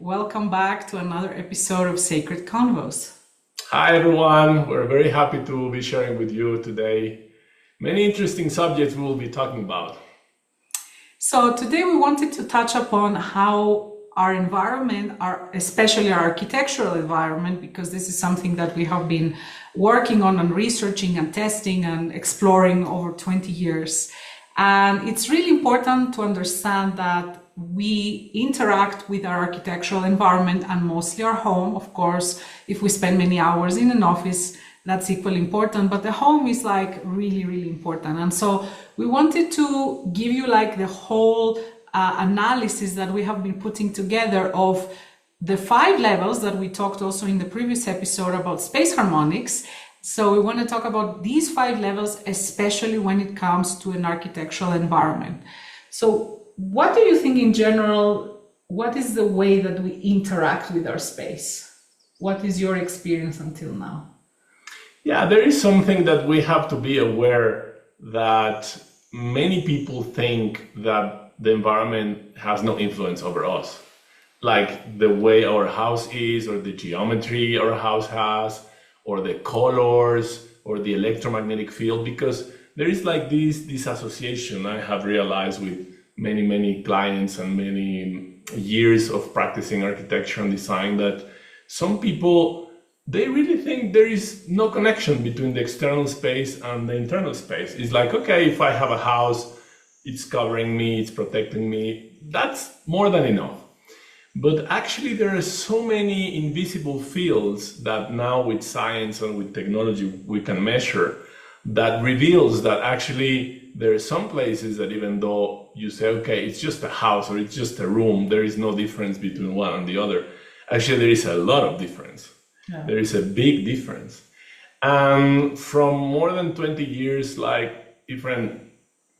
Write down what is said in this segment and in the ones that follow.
Welcome back to another episode of Sacred Convos. Hi everyone, we're very happy to be sharing with you today many interesting subjects we will be talking about. So today we wanted to touch upon how our environment, especially our architectural environment, because this is something that we have been working on and researching and testing and exploring over 20 years. And it's really important to understand that we interact with our architectural environment and mostly our home. Of course, if we spend many hours in an office, that's equally important, but the home is like really, really important. And so we wanted to give you like the whole analysis that we have been putting together of the 5 levels that we talked also in the previous episode about space harmonics. So we want to talk about these 5 levels, especially when it comes to an architectural environment. So what do you think in general, what is the way that we interact with our space? What is your experience until now? Yeah, there is something that we have to be aware that many people think that the environment has no influence over us. Like the way our house is, or the geometry our house has, or the colors, or the electromagnetic field, because there is like this association I have realized with many clients and many years of practicing architecture and design, that some people, they really think there is no connection between the external space and the internal space. It's like, okay, if I have a house, it's covering me, it's protecting me, that's more than enough. But actually there are so many invisible fields that now with science and with technology we can measure, that reveals that actually there are some places that even though you say, okay, it's just a house or it's just a room, there is no difference between one and the other. Actually, there is a lot of difference. Yeah. There is a big difference. And from more than 20 years, like different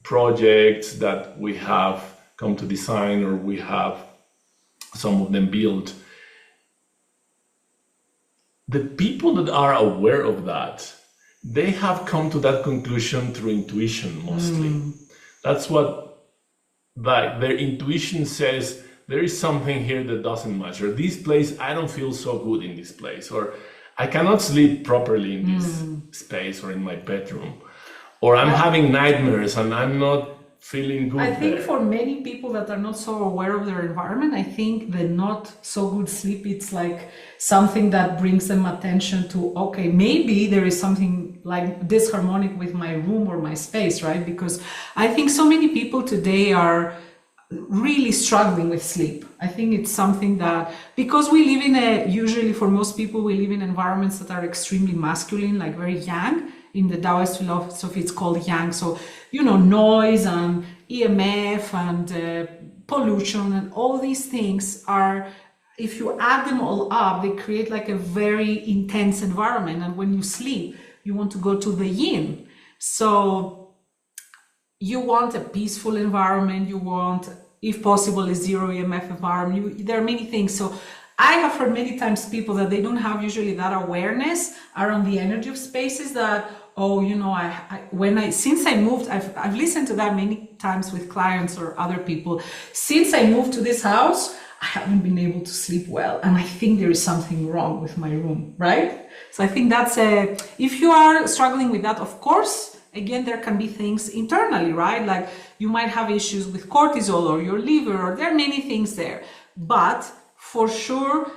projects that we have come to design, or we have some of them built, the people that are aware of that, they have come to that conclusion through intuition mostly. That's what, like, their intuition says, there is something here that doesn't match, or this place, I don't feel so good in this place, or I cannot sleep properly in this space or in my bedroom, or I'm having nightmares and I'm not feeling good. I think for many people that are not so aware of their environment, I think the not so good sleep, it's like something that brings them attention to, okay, maybe there is something like disharmonic with my room or my space, right? Because I think so many people today are really struggling with sleep. I think it's something that, because we live in usually for most people, we live in environments that are extremely masculine, like very yang. In the Taoist philosophy, it's called yang. So, noise and EMF and pollution and all these things are, if you add them all up, they create like a very intense environment. And when you sleep, you want to go to the yin. So you want a peaceful environment. You want, if possible, a zero EMF environment. There are many things. So I have heard many times people that they don't have usually that awareness around the energy of spaces, that, since I moved, I've listened to that many times with clients or other people. Since I moved to this house, I haven't been able to sleep well. And I think there is something wrong with my room, right? So I think that's if you are struggling with that, of course, again, there can be things internally, right? Like you might have issues with cortisol or your liver, or there are many things there. But for sure,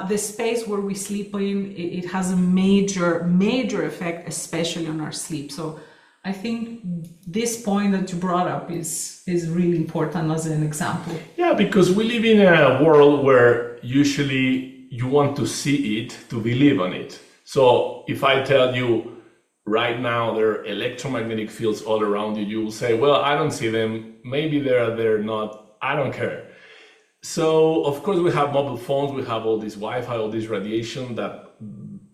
the space where we sleep in, it has a major effect, especially on our sleep. So I think this point that you brought up is really important as an example. Yeah, because we live in a world where usually you want to see it to believe on it. So if I tell you right now there are electromagnetic fields all around you, you will say, well, I don't see them. Maybe they're not. I don't care. So, of course, we have mobile phones, we have all this Wi-Fi, all this radiation, that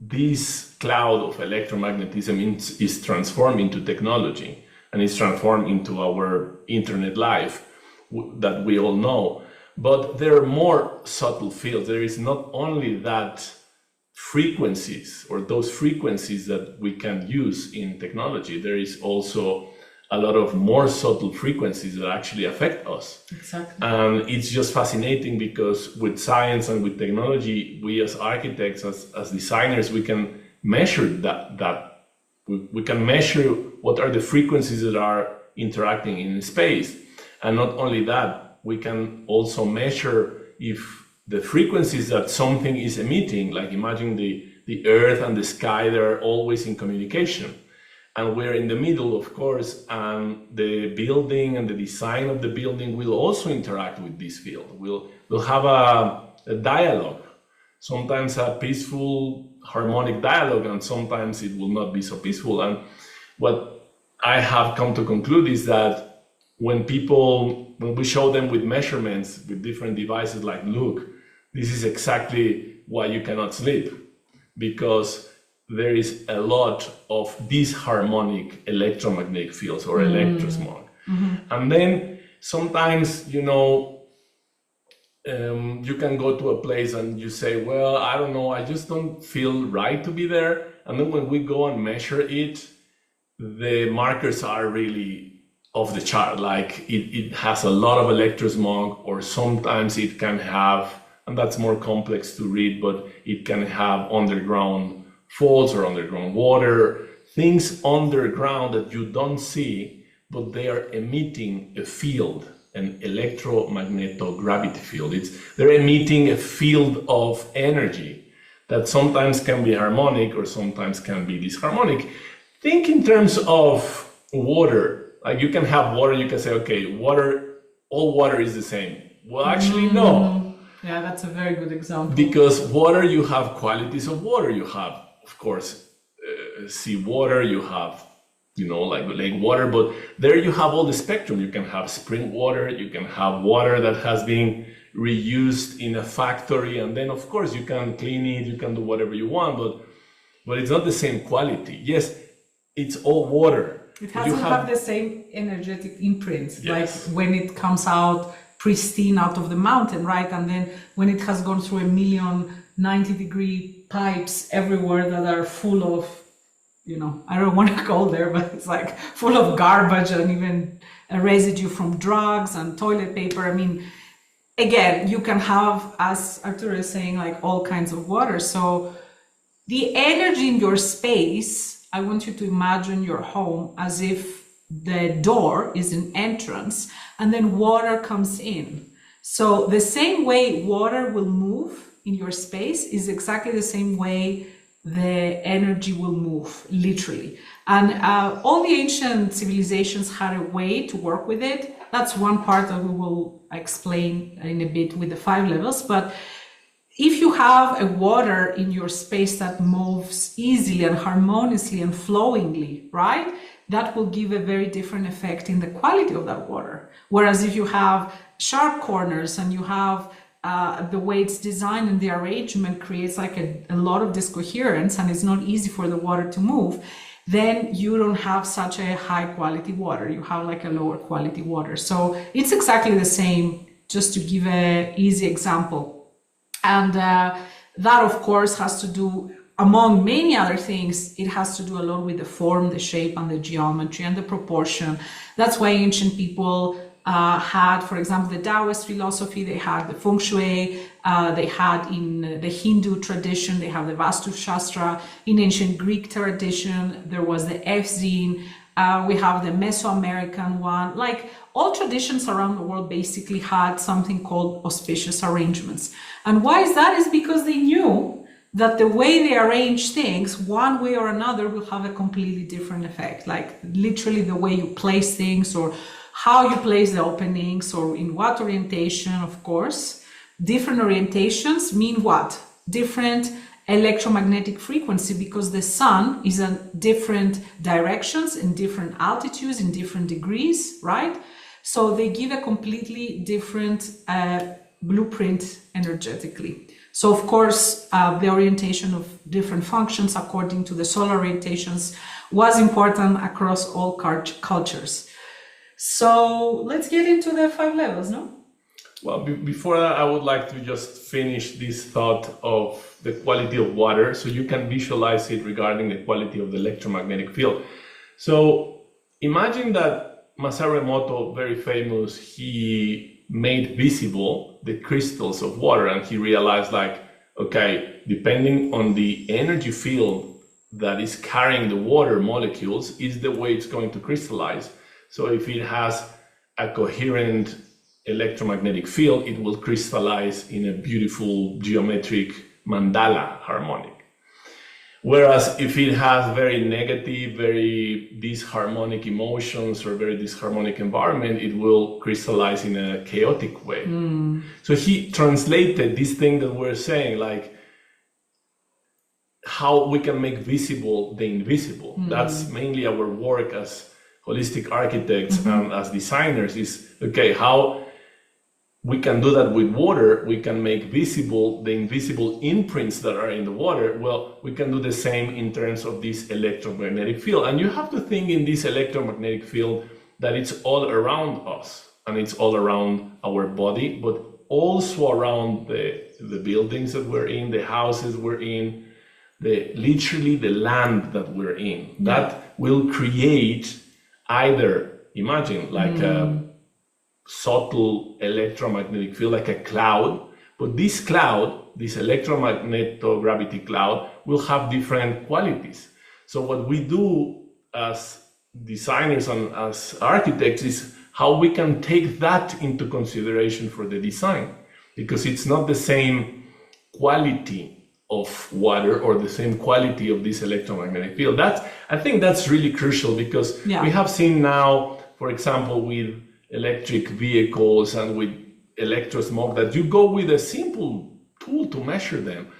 this cloud of electromagnetism is transformed into technology, and is transformed into our internet life that we all know. But there are more subtle fields. There is not only that frequencies, or those frequencies that we can use in technology. There is also a lot of more subtle frequencies that actually affect us. Exactly. And it's just fascinating because with science and with technology, we as architects, as designers, we can measure that. We can measure what are the frequencies that are interacting in space. And not only that, we can also measure if the frequencies that something is emitting, like imagine the earth and the sky, they're always in communication. And we're in the middle, of course, and the building and the design of the building will also interact with this field. We'll have a dialogue, sometimes a peaceful, harmonic dialogue, and sometimes it will not be so peaceful. And what I have come to conclude is that when we show them with measurements, with different devices, like, look, this is exactly why you cannot sleep, because there is a lot of disharmonic electromagnetic fields or electrosmog. And then sometimes, you can go to a place and you say, well, I don't know, I just don't feel right to be there. And then when we go and measure it, the markers are really off the chart. Like it has a lot of electrosmog, or sometimes it can have, and that's more complex to read, but it can have underground falls or underground water, things underground that you don't see, but they are emitting a field, an electromagnetogravity field. They're emitting a field of energy that sometimes can be harmonic or sometimes can be disharmonic. Think in terms of water. Like you can have water, you can say, okay, all water is the same. Well, actually, no. Yeah, that's a very good example. Because water, you have qualities of water. You have, of course, seawater, you have, like lake water, but there you have all the spectrum. You can have spring water, you can have water that has been reused in a factory, and then of course you can clean it, you can do whatever you want, but it's not the same quality. Yes, it's all water. It doesn't have the same energetic imprint, yes, like when it comes out pristine out of the mountain, right? And then when it has gone through 1,090-degree pipes everywhere that are full of, I don't want to go there, but it's like full of garbage and even a residue from drugs and toilet paper. I mean, again, you can have, as Arturo is saying, like all kinds of water. So the energy in your space, I want you to imagine your home as if the door is an entrance and then water comes in. So the same way water will move in your space is exactly the same way the energy will move, literally. And all the ancient civilizations had a way to work with it. That's one part that we will explain in a bit with the 5 levels. But if you have a water in your space that moves easily and harmoniously and flowingly, right? That will give a very different effect in the quality of that water. Whereas if you have sharp corners and you have the way it's designed and the arrangement creates like a lot of discoherence and it's not easy for the water to move, then you don't have such a high quality water. You have like a lower quality water. So it's exactly the same, just to give an easy example. And that, of course, has to do, among many other things, it has to do a lot with the form, the shape, and the geometry and the proportion. That's why ancient people had, for example, the Taoist philosophy, they had the feng shui, they had in the Hindu tradition, they have the Vastu Shastra. In ancient Greek tradition, there was the F-zine. We have the Mesoamerican one. Like all traditions around the world basically had something called auspicious arrangements. And why is that? Is because they knew that the way they arrange things, one way or another, will have a completely different effect. Like literally the way you place things or how you place the openings or in what orientation, of course. Different orientations mean what? Different electromagnetic frequency, because the sun is in different directions, in different altitudes, in different degrees, right? So they give a completely different blueprint energetically. So of course, the orientation of different functions according to the solar orientations was important across all cultures. So let's get into the 5 levels, no? Well, before that, I would like to just finish this thought of the quality of water so you can visualize it regarding the quality of the electromagnetic field. So imagine that Masaru Emoto, very famous, he made visible the crystals of water, and he realized like, okay, depending on the energy field that is carrying the water molecules is the way it's going to crystallize. So if it has a coherent electromagnetic field, it will crystallize in a beautiful geometric mandala harmonic. Whereas if it has very negative, very disharmonic emotions or very disharmonic environment, it will crystallize in a chaotic way. So he translated this thing that we're saying, like how we can make visible the invisible. That's mainly our work as holistic architects and as designers, is okay, how we can do that with water. We can make visible the invisible imprints that are in the water. Well, we can do the same in terms of this electromagnetic field. And you have to think in this electromagnetic field that it's all around us and it's all around our body, but also around the buildings that we're in, the houses we're in, literally the land that we're in. That will create either, imagine like a subtle electromagnetic field, like a cloud, but this cloud, this electromagnetogravity cloud, will have different qualities. So what we do as designers and as architects is how we can take that into consideration for the design, because it's not the same quality of water or the same quality of this electromagnetic field. I think that's really crucial, because we have seen now, for example, with electric vehicles and with electrosmog, that you go with a simple tool to measure them,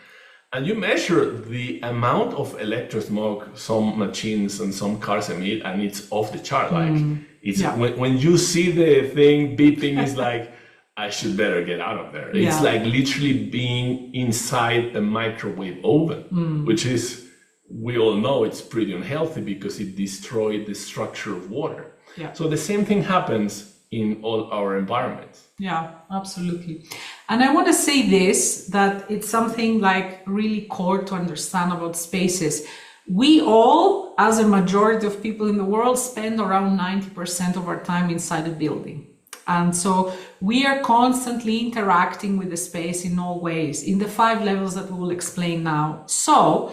and you measure the amount of electrosmog some machines and some cars emit, and it's off the chart. Like it's when you see the thing beeping, it's like, I should better get out of there. It's like literally being inside a microwave oven, which is, we all know it's pretty unhealthy because it destroyed the structure of water. So the same thing happens in all our environments. Yeah, absolutely. And I want to say this, that it's something like really core to understand about spaces. We all, as a majority of people in the world, spend around 90% of our time inside a building. And so we are constantly interacting with the space in all ways, in the 5 levels that we will explain now. So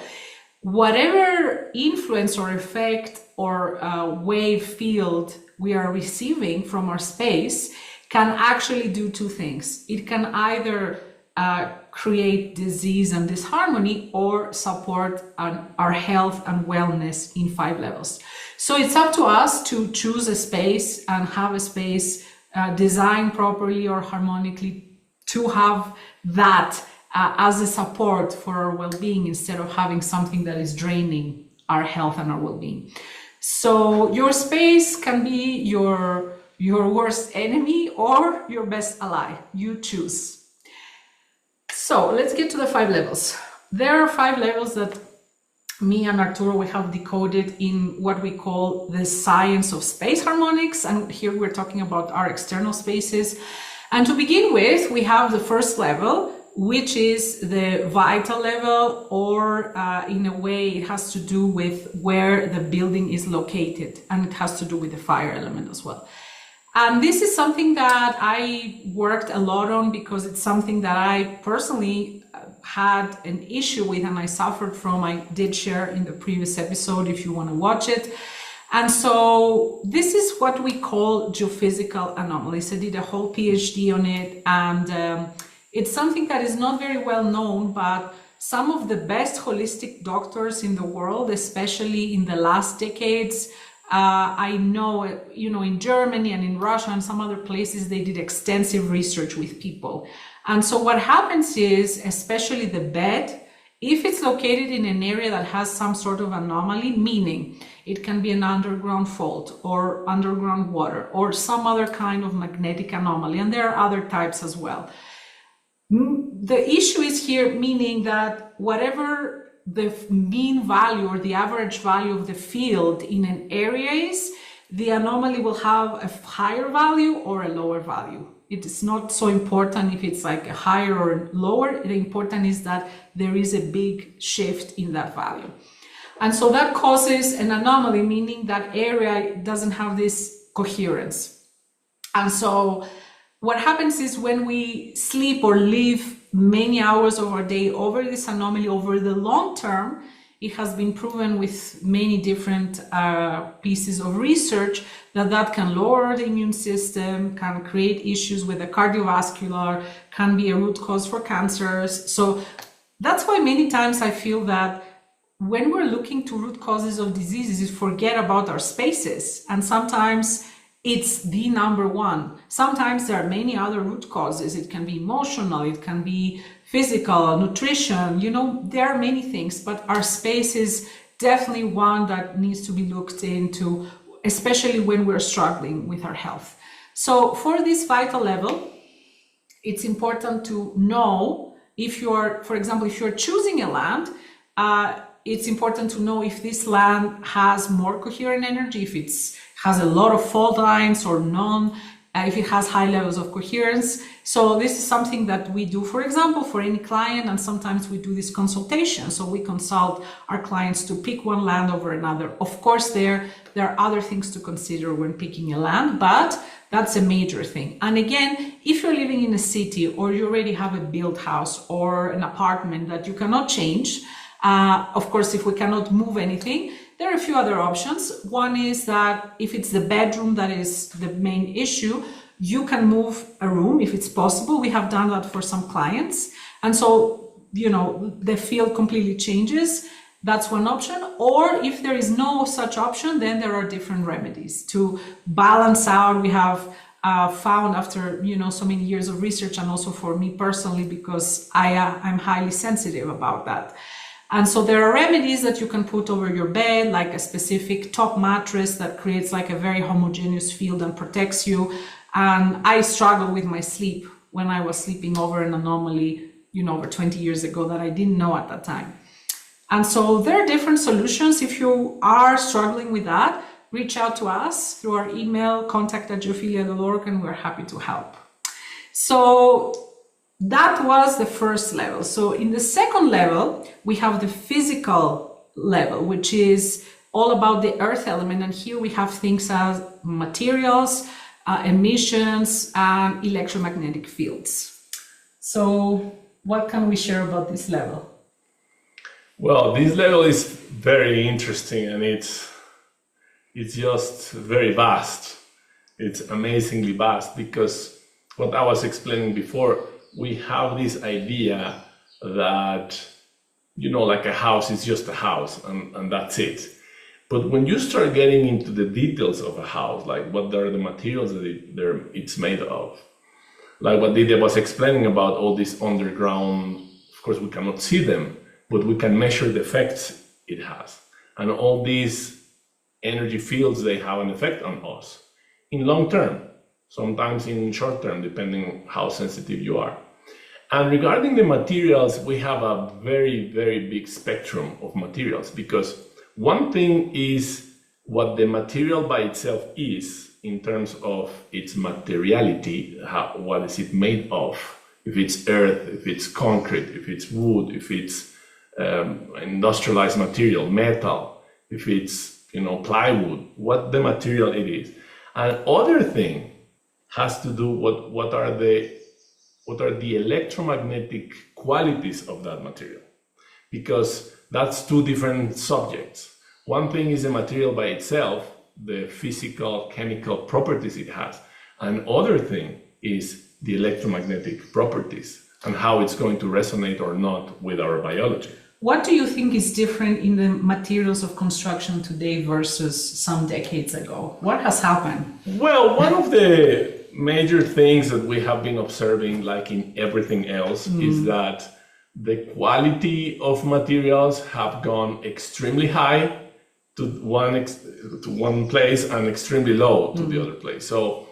whatever influence or effect or wave field we are receiving from our space can actually do 2 things. It can either create disease and disharmony, or support our health and wellness in 5 levels. So it's up to us to choose a space and have a space designed properly or harmonically to have that as a support for our well-being, instead of having something that is draining our health and our well-being. So your space can be your worst enemy or your best ally. You choose. So let's get to the 5 levels. There are 5 levels that me and Arturo, we have decoded in what we call the Science of Space Harmonics. And here we're talking about our external spaces. And to begin with, we have the first level, which is the vital level, or in a way it has to do with where the building is located, and it has to do with the fire element as well. And this is something that I worked a lot on, because it's something that I personally had an issue with and I suffered from. I did share in the previous episode if you want to watch it. And so this is what we call geophysical anomalies. I did a whole PhD on it, and it's something that is not very well known, but some of the best holistic doctors in the world, especially in the last decades, I know, in Germany and in Russia and some other places, they did extensive research with people. And so what happens is, especially the bed, if it's located in an area that has some sort of anomaly, meaning it can be an underground fault or underground water or some other kind of magnetic anomaly, and there are other types as well. The issue is here, meaning that whatever the mean value or the average value of the field in an area is, the anomaly will have a higher value or a lower value. It is not so important if it's like a higher or lower. The important is that there is a big shift in that value. And so that causes an anomaly, meaning that area doesn't have this coherence. And so what happens is when we sleep or live many hours of our day over this anomaly over the long term, it has been proven with many different pieces of research that can lower the immune system, can create issues with the cardiovascular, can be a root cause for cancers. So that's why many times I feel that when we're looking to root causes of diseases, we forget about our spaces. And sometimes it's the number one. Sometimes there are many other root causes. It can be emotional, it can be physical, nutrition, there are many things, but our space is definitely one that needs to be looked into, especially when we're struggling with our health. So for this vital level, it's important to know if you're, for example, if you're choosing a land, it's important to know if this land has more coherent energy, if it has a lot of fault lines or none, if it has high levels of coherence. So this is something that we do, for example, for any client, and sometimes we do this consultation. So we consult our clients to pick one land over another. Of course, there are other things to consider when picking a land, but that's a major thing. And again, if you're living in a city or you already have a built house or an apartment that you cannot change, of course, if we cannot move anything, there are a few other options. One is that if it's the bedroom that is the main issue, you can move a room if it's possible. We have done that for some clients. And so, the field completely changes. That's one option. Or if there is no such option, then there are different remedies to balance out. We have found after, so many years of research, and also for me personally, because I'm highly sensitive about that. And so there are remedies that you can put over your bed, like a specific top mattress that creates like a very homogeneous field and protects you. And I struggled with my sleep when I was sleeping over an anomaly, over 20 years ago that I didn't know at that time. And so there are different solutions. If you are struggling with that, reach out to us through our email, contact@geophilia.org, and we're happy to help. So that was the first level. So in the second level, we have the physical level, which is all about the earth element. And here we have things as materials, emissions, and electromagnetic fields. So what can we share about this level? Well, this level is very interesting, and it's just very vast. It's amazingly vast, because what I was explaining before, we have this idea that, like a house is just a house and that's it. But when you start getting into the details of a house, like what are the materials that it's made of, like what Lydia was explaining about all this underground, of course we cannot see them, but we can measure the effects it has. And all these energy fields, they have an effect on us in long term. Sometimes in short term, depending on how sensitive you are. And regarding the materials, we have a very, very big spectrum of materials, because one thing is what the material by itself is in terms of its materiality, what is it made of, if it's earth, if it's concrete, if it's wood, if it's industrialized material, metal, if it's plywood, what the material it is. And other thing has to do what are the electromagnetic qualities of that material, because that's two different subjects. One thing is the material by itself, the physical, chemical properties it has, and other thing is the electromagnetic properties and how it's going to resonate or not with our biology. What do you think is different in the materials of construction today versus some decades ago? What has happened? Well, one of the major things that we have been observing, like in everything else, is that the quality of materials have gone extremely high to one place and extremely low to the other place. So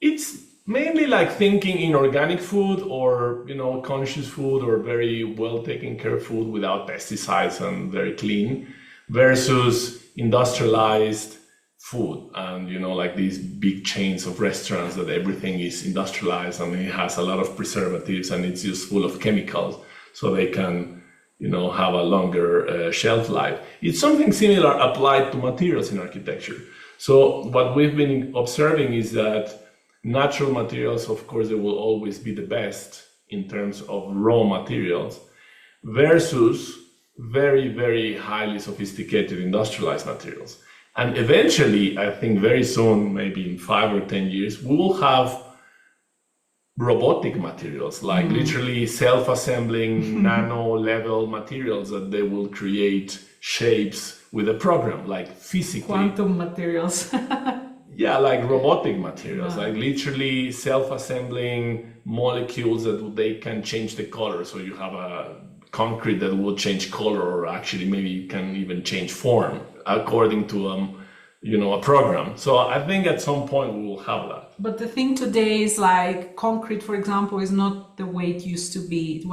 it's mainly like thinking in organic food or conscious food or very well taken care of food without pesticides and very clean, versus industrialized food and like these big chains of restaurants that everything is industrialized and it has a lot of preservatives and it's just full of chemicals so they can have a longer shelf life. It's something similar applied to materials in architecture. So what we've been observing is that natural materials, of course, they will always be the best in terms of raw materials versus very, very highly sophisticated industrialized materials. And eventually, I think very soon, maybe in 5 or 10 years, we will have robotic materials, like literally self-assembling nano-level materials that they will create shapes with a program, like physically. Quantum materials. Yeah, like robotic materials, like literally self-assembling molecules that they can change the color. So you have a concrete that will change color, or actually maybe can even change form according to a program. So I think at some point we will have that. But the thing today is like concrete, for example, is not the way it used to be.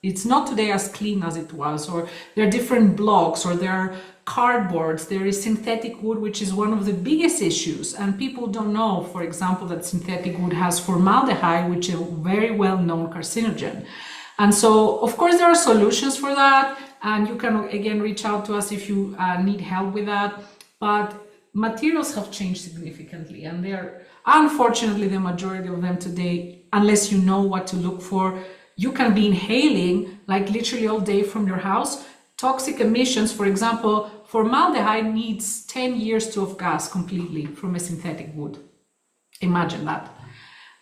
It's not today as clean as it was, or there are different blocks, or there are cardboards, there is synthetic wood, which is one of the biggest issues. And people don't know, for example, that synthetic wood has formaldehyde, which is a very well-known carcinogen. And so, of course, there are solutions for that. And you can, again, reach out to us if you need help with that. But materials have changed significantly. And they're, unfortunately, the majority of them today, unless you know what to look for, you can be inhaling, like literally all day from your house, toxic emissions. For example, formaldehyde needs 10 years to off-gas completely from a synthetic wood. Imagine that.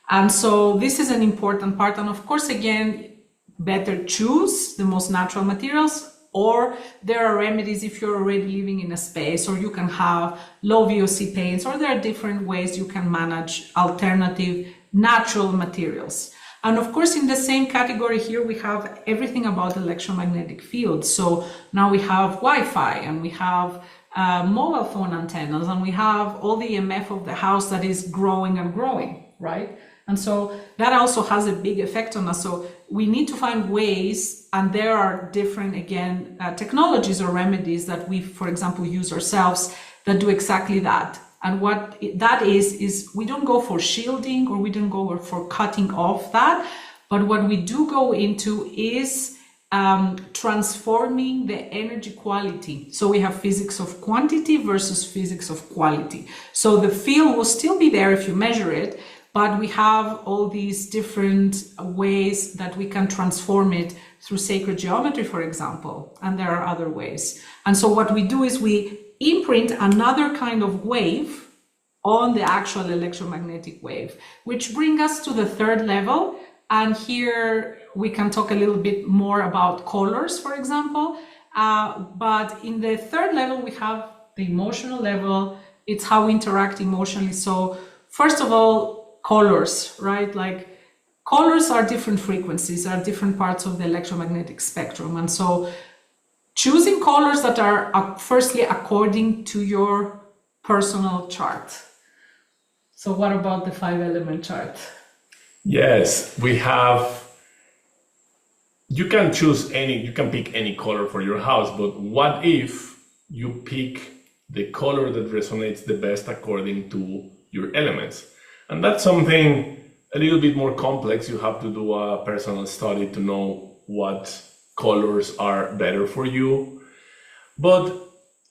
And so this is an important part. And of course, again, better choose the most natural materials, or there are remedies if you're already living in a space, or you can have low VOC paints, or there are different ways you can manage alternative natural materials. And of course, in the same category here, we have everything about electromagnetic fields. So now we have Wi-Fi, and we have mobile phone antennas, and we have all the EMF of the house that is growing and growing, right? And so that also has a big effect on us. So we need to find ways, and there are different, again, technologies or remedies that we, for example, use ourselves that do exactly that. And what that is we don't go for shielding, or we don't go for cutting off that, but what we do go into is transforming the energy quality. So we have physics of quantity versus physics of quality. So the field will still be there if you measure it, but we have all these different ways that we can transform it through sacred geometry, for example, and there are other ways. And so what we do is we imprint another kind of wave on the actual electromagnetic wave, which brings us to the third level. And here we can talk a little bit more about colors, for example. But in the third level, we have the emotional level. It's how we interact emotionally. So first of all, colors, right? Like colors are different frequencies, are different parts of the electromagnetic spectrum. And so choosing colors that are firstly according to your personal chart. So what about the 5-element chart? Yes, you can pick any color for your house, but what if you pick the color that resonates the best according to your elements? And that's something a little bit more complex. You have to do a personal study to know what colors are better for you. But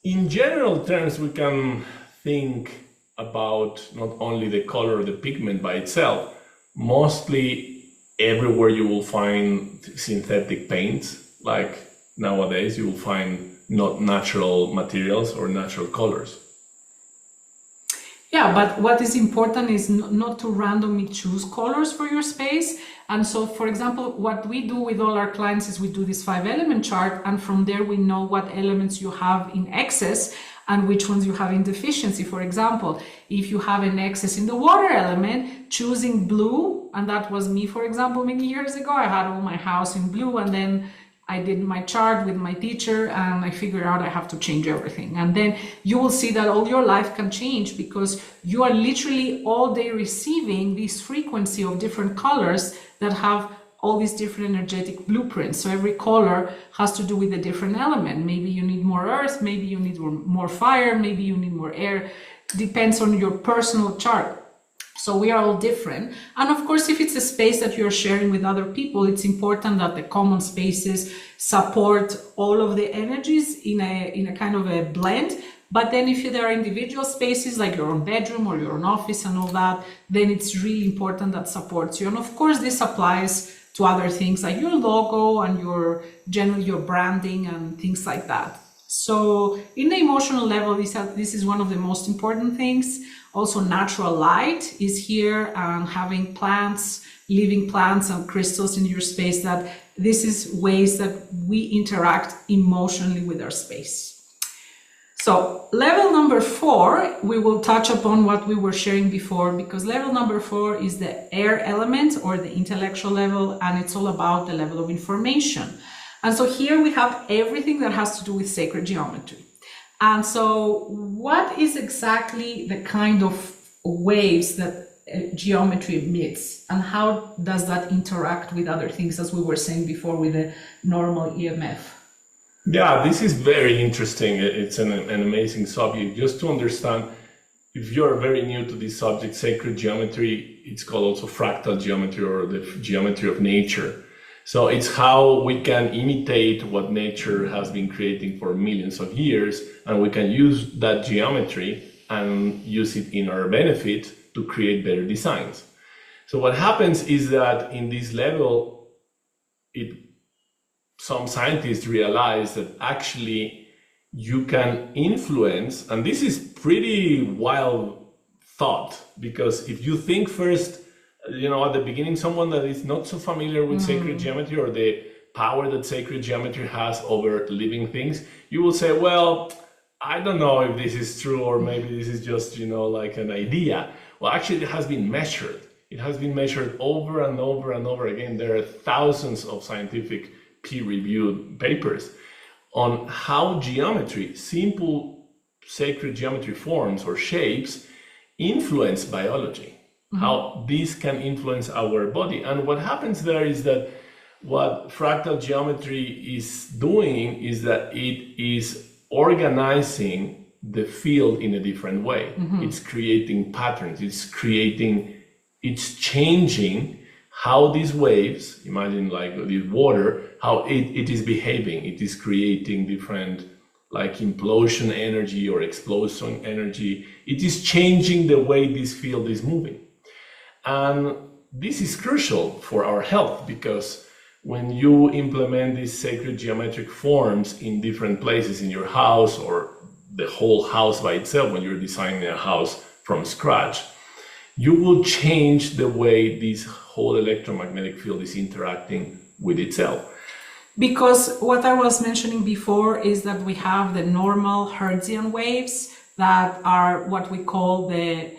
in general terms, we can think about not only the color or the pigment by itself. Mostly everywhere you will find synthetic paints, like nowadays you will find not natural materials or natural colors. Yeah, but what is important is not to randomly choose colors for your space. And so, for example, what we do with all our clients is we do this 5-element chart, and from there we know what elements you have in excess and which ones you have in deficiency. For example, if you have an excess in the water element, choosing blue, and that was me, for example, many years ago, I had all my house in blue, and then I did my chart with my teacher, and I figured out I have to change everything. And then you will see that all your life can change, because you are literally all day receiving this frequency of different colors that have all these different energetic blueprints. So every color has to do with a different element. Maybe you need more earth, maybe you need more fire, maybe you need more air. Depends on your personal chart. So we are all different. And of course, if it's a space that you're sharing with other people, it's important that the common spaces support all of the energies in a kind of a blend. But then if there are individual spaces like your own bedroom or your own office and all that, then it's really important that supports you. And of course, this applies to other things like your logo and your branding and things like that. So in the emotional level, this is one of the most important things. Also, natural light is here, and having plants, living plants and crystals in your space, that this is ways that we interact emotionally with our space. So level number 4, we will touch upon what we were sharing before, because level number 4 is the air element or the intellectual level, and it's all about the level of information. And so here we have everything that has to do with sacred geometry. And so what is exactly the kind of waves that geometry emits, and how does that interact with other things, as we were saying before, with the normal EMF? Yeah, this is very interesting. It's an amazing subject. Just to understand, if you're very new to this subject, sacred geometry, it's called also fractal geometry, or the geometry of nature. So it's how we can imitate what nature has been creating for millions of years, and we can use that geometry and use it in our benefit to create better designs. So what happens is that in this level, some scientists realize that actually you can influence, and this is pretty wild thought, because if you think first, at the beginning, someone that is not so familiar with sacred geometry or the power that sacred geometry has over living things, you will say, well, I don't know if this is true, or maybe this is just, like an idea. Well, actually, it has been measured. It has been measured over and over and over again. There are thousands of scientific peer-reviewed papers on how geometry, simple sacred geometry forms or shapes, influence biology, how these can influence our body. And what happens there is that what fractal geometry is doing is that it is organizing the field in a different way. It's creating patterns, it's changing how these waves, imagine like the water, how it is behaving. It is creating different like implosion energy or explosion energy. It is changing the way this field is moving. And this is crucial for our health, because when you implement these sacred geometric forms in different places in your house, or the whole house by itself, when you're designing a house from scratch, you will change the way this whole electromagnetic field is interacting with itself. Because what I was mentioning before is that we have the normal Hertzian waves that are what we call the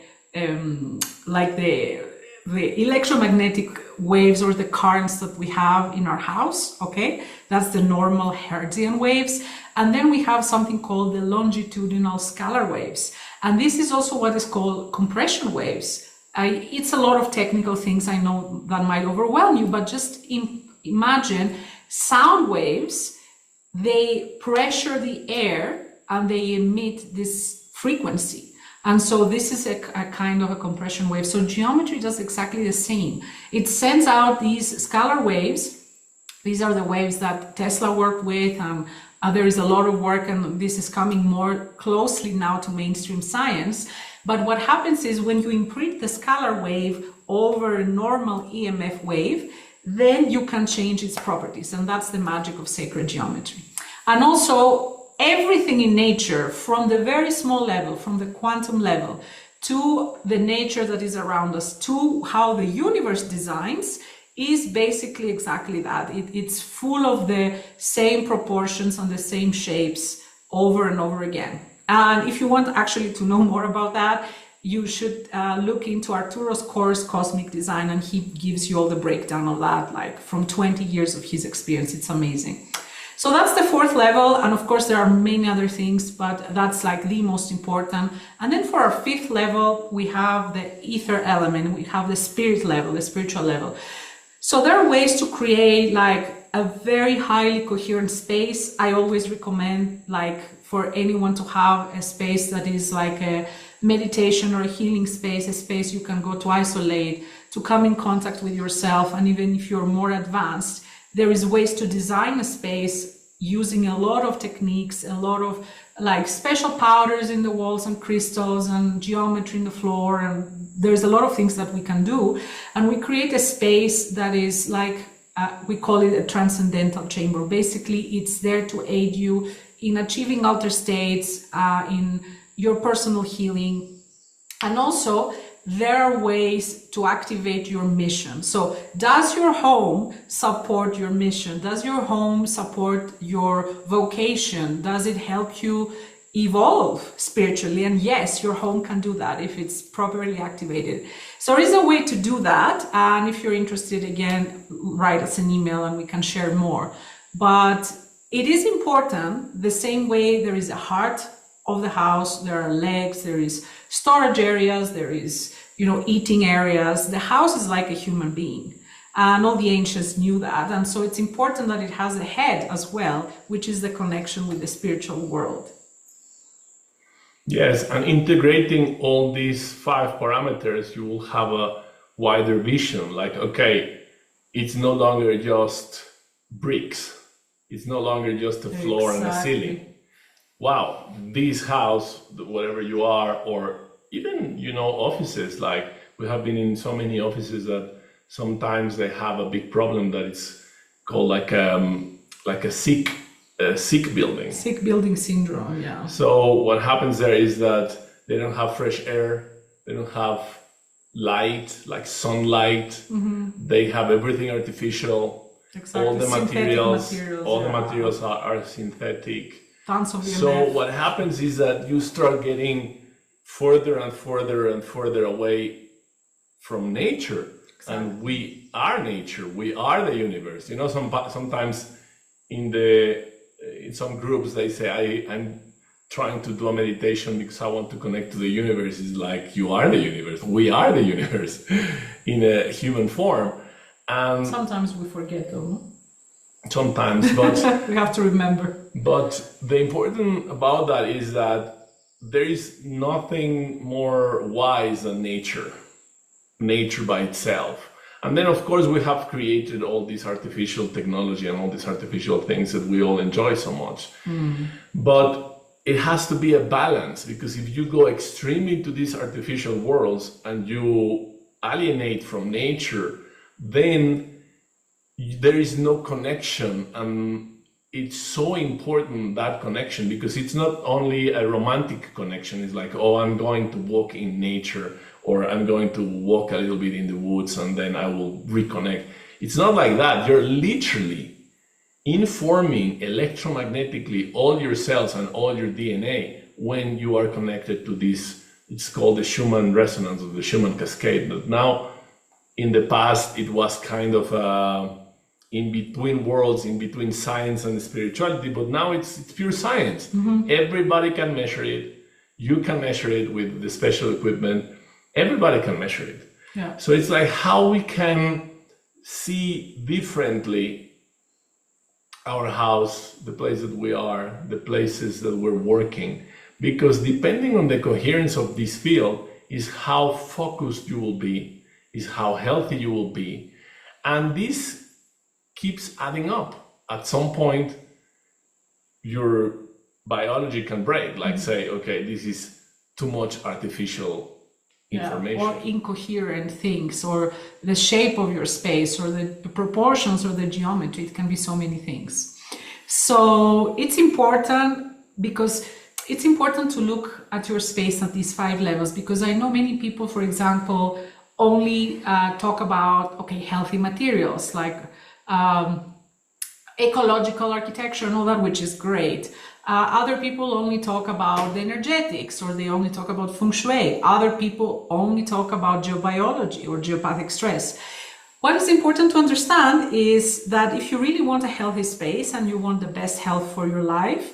electromagnetic waves, or the currents that we have in our house. Okay, that's the normal Hertzian waves. And then we have something called the longitudinal scalar waves. And this is also what is called compression waves. It's a lot of technical things, I know, that might overwhelm you, but just imagine sound waves, they pressure the air and they emit this frequency. And so this is a kind of a compression wave. So geometry does exactly the same. It sends out these scalar waves. These are the waves that Tesla worked with, and there is a lot of work, and this is coming more closely now to mainstream science. But what happens is when you imprint the scalar wave over a normal EMF wave, then you can change its properties. And that's the magic of sacred geometry. And also everything in nature, from the very small level, from the quantum level, to the nature that is around us, to how the universe designs, is basically exactly that. It's full of the same proportions and the same shapes over and over again. And if you want actually to know more about that, you should look into Arturo's course, Cosmic Design, and he gives you all the breakdown of that, like from 20 years of his experience. It's amazing. So that's the fourth level. And of course, there are many other things, but that's like the most important. And then for our fifth level, we have the ether element. We have the spirit level, the spiritual level. So there are ways to create like a very highly coherent space. I always recommend like for anyone to have a space that is like a meditation or a healing space, a space you can go to isolate, to come in contact with yourself. And even if you're more advanced, there is ways to design a space using a lot of techniques, a lot of like special powders in the walls and crystals and geometry in the floor. And there's a lot of things that we can do. And we create a space that is like, we call it a transcendental chamber. Basically, it's there to aid you in achieving outer states, in your personal healing. And also, there are ways to activate your mission. So does your home support your mission? Does your home support your vocation? Does it help you evolve spiritually? And yes, your home can do that if it's properly activated. So there is a way to do that. And if you're interested, again, write us an email and we can share more. But it is important, the same way there is a heart of the house, there are legs, there is storage areas, there is, eating areas. The house is like a human being. And all the ancients knew that. And so it's important that it has a head as well, which is the connection with the spiritual world. Yes, and integrating all these 5 parameters, you will have a wider vision. Like, okay, it's no longer just bricks. It's no longer just a floor and a ceiling. Wow, this house, whatever you are, or even, offices, like we have been in so many offices that sometimes they have a big problem that it's called like a sick building. Sick building syndrome, yeah. So what happens there is that they don't have fresh air, they don't have light, like sunlight, they have everything artificial. Exactly. All the materials are synthetic. Tons of So what happens is that you start getting further and further and further away from nature. Exactly. And we are nature. We are the universe. Sometimes in some groups they say I'm trying to do a meditation because I want to connect to the universe. It's like, you are the universe. We are the universe in a human form. And sometimes we forget though. Sometimes, but we have to remember. But the important about that is that there is nothing more wise than nature by itself. And then, of course, we have created all this artificial technology and all these artificial things that we all enjoy so much. But it has to be a balance, because if you go extremely to these artificial worlds and you alienate from nature, then there is no connection. And it's so important, that connection, because it's not only a romantic connection. It's like, oh, I'm going to walk in nature, or I'm going to walk a little bit in the woods and then I will reconnect. It's not like that. You're literally informing electromagnetically all your cells and all your DNA when you are connected to this. It's called the Schumann resonance, or the Schumann cascade. But now, in the past, it was kind of in between worlds, in between science and spirituality, but now it's pure science. Everybody can measure it. You can measure it with the special equipment. Everybody can measure it. Yeah. So it's like how we can see differently our house, the place that we are, the places that we're working, because depending on the coherence of this field is how focused you will be, is how healthy you will be. And this keeps adding up. At some point, your biology can break, like say, okay, this is too much artificial information. Or incoherent things, or the shape of your space, or the proportions, or the geometry. It can be so many things. So it's important, because it's important to look at your space at these 5 levels, because I know many people, for example, only talk about, okay, healthy materials, like ecological architecture and all that, which is great. Other people only talk about the energetics, or they only talk about feng shui. Other people only talk about geobiology or geopathic stress. What is important to understand is that if you really want a healthy space and you want the best health for your life,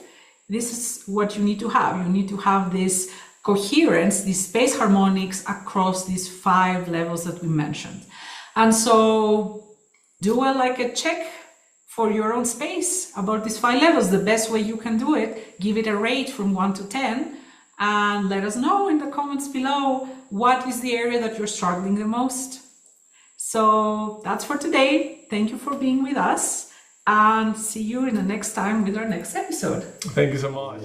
this is what you need to have. You need to have this coherence, this space harmonics across these 5 levels that we mentioned. And so do a check for your own space about these 5 levels. The best way you can do it, give it a rate from 1 to 10, and let us know in the comments below what is the area that you're struggling the most. So that's for today. Thank you for being with us, and see you in the next time with our next episode. Thank you so much.